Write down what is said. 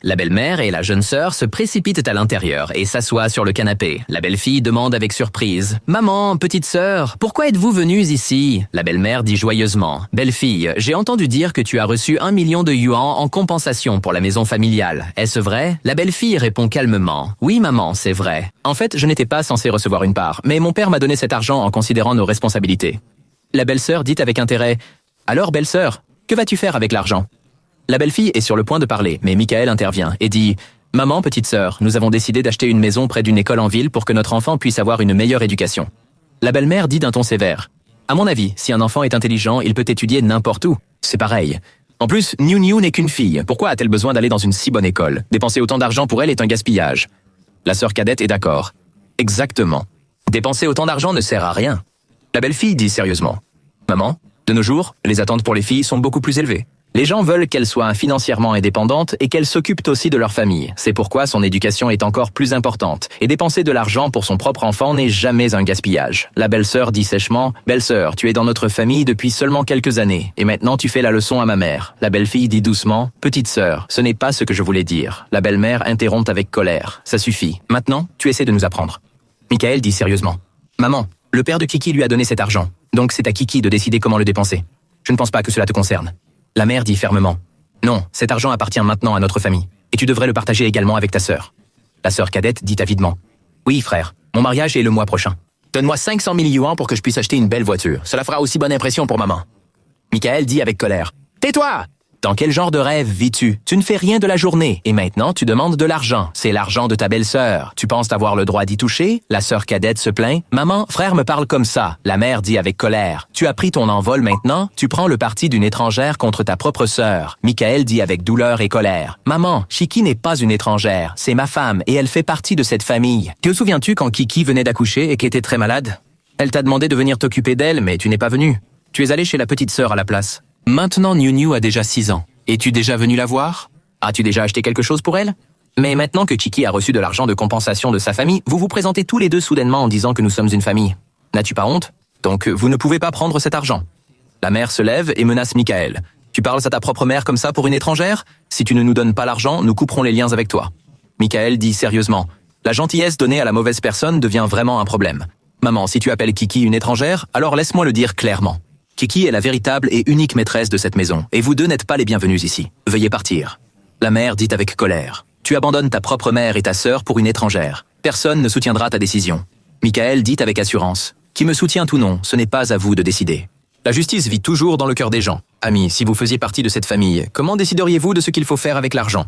La belle-mère et la jeune sœur se précipitent à l'intérieur et s'assoient sur le canapé. La belle-fille demande avec surprise « Maman, petite sœur, pourquoi êtes-vous venues ici ?» La belle-mère dit joyeusement « Belle-fille, j'ai entendu dire que tu as reçu 1 million de yuans en compensation pour la maison familiale. Est-ce vrai ?» La belle-fille répond calmement « Oui, maman, c'est vrai. En fait, je n'étais pas censée recevoir une part, mais mon père m'a donné cet argent en considérant nos responsabilités. » La belle-sœur dit avec intérêt « Alors, belle-sœur, que vas-tu faire avec l'argent ?» La belle-fille est sur le point de parler, mais Michael intervient et dit « Maman, petite sœur, nous avons décidé d'acheter une maison près d'une école en ville pour que notre enfant puisse avoir une meilleure éducation. » La belle-mère dit d'un ton sévère « À mon avis, si un enfant est intelligent, il peut étudier n'importe où. C'est pareil. En plus, Niu Niu n'est qu'une fille. Pourquoi a-t-elle besoin d'aller dans une si bonne école? Dépenser autant d'argent pour elle est un gaspillage. » La sœur cadette est d'accord. « Exactement. Dépenser autant d'argent ne sert à rien. » La belle-fille dit sérieusement « Maman, de nos jours, les attentes pour les filles sont beaucoup plus élevées. Les gens veulent qu'elles soient financièrement indépendantes et qu'elles s'occupent aussi de leur famille. C'est pourquoi son éducation est encore plus importante. Et dépenser de l'argent pour son propre enfant n'est jamais un gaspillage. » La belle-sœur dit sèchement « Belle-sœur, tu es dans notre famille depuis seulement quelques années. Et maintenant tu fais la leçon à ma mère. » La belle-fille dit doucement « Petite sœur, ce n'est pas ce que je voulais dire. » La belle-mère interrompt avec colère. « Ça suffit. Maintenant, tu essaies de nous apprendre. » Michael dit sérieusement « Maman, le père de Kiki lui a donné cet argent. Donc c'est à Kiki de décider comment le dépenser. Je ne pense pas que cela te concerne. » La mère dit fermement « Non, cet argent appartient maintenant à notre famille, et tu devrais le partager également avec ta sœur. » La sœur cadette dit avidement « Oui, frère, mon mariage est le mois prochain. Donne-moi 500 000 yuans pour que je puisse acheter une belle voiture. Cela fera aussi bonne impression pour maman. » Michael dit avec colère « Tais-toi! Dans quel genre de rêve vis-tu? Tu ne fais rien de la journée, et maintenant tu demandes de l'argent. C'est l'argent de ta belle-sœur. Tu penses avoir le droit d'y toucher? » La sœur cadette se plaint. « Maman, frère me parle comme ça. » La mère dit avec colère. « Tu as pris ton envol maintenant? Tu prends le parti d'une étrangère contre ta propre sœur. » Michael dit avec douleur et colère. « Maman, Kiki n'est pas une étrangère. C'est ma femme, et elle fait partie de cette famille. Te souviens-tu quand Kiki venait d'accoucher et qu'était très malade? Elle t'a demandé de venir t'occuper d'elle, mais tu n'es pas venu. Tu es allé chez la petite sœur à la place. Maintenant, Niu Niu a déjà 6 ans. Es-tu déjà venu la voir? As-tu déjà acheté quelque chose pour elle? Mais maintenant que Kiki a reçu de l'argent de compensation de sa famille, vous vous présentez tous les deux soudainement en disant que nous sommes une famille. N'as-tu pas honte? Donc, vous ne pouvez pas prendre cet argent. » La mère se lève et menace Michael. « Tu parles à ta propre mère comme ça pour une étrangère? Si tu ne nous donnes pas l'argent, nous couperons les liens avec toi. » Michael dit sérieusement « La gentillesse donnée à la mauvaise personne devient vraiment un problème. Maman, si tu appelles Kiki une étrangère, alors laisse-moi le dire clairement. Kiki est la véritable et unique maîtresse de cette maison, et vous deux n'êtes pas les bienvenus ici. Veuillez partir. » La mère dit avec colère « Tu abandonnes ta propre mère et ta sœur pour une étrangère. Personne ne soutiendra ta décision. » Michael dit avec assurance « Qui me soutient ou non, ce n'est pas à vous de décider. La justice vit toujours dans le cœur des gens. Amis, si vous faisiez partie de cette famille, comment décideriez-vous de ce qu'il faut faire avec l'argent?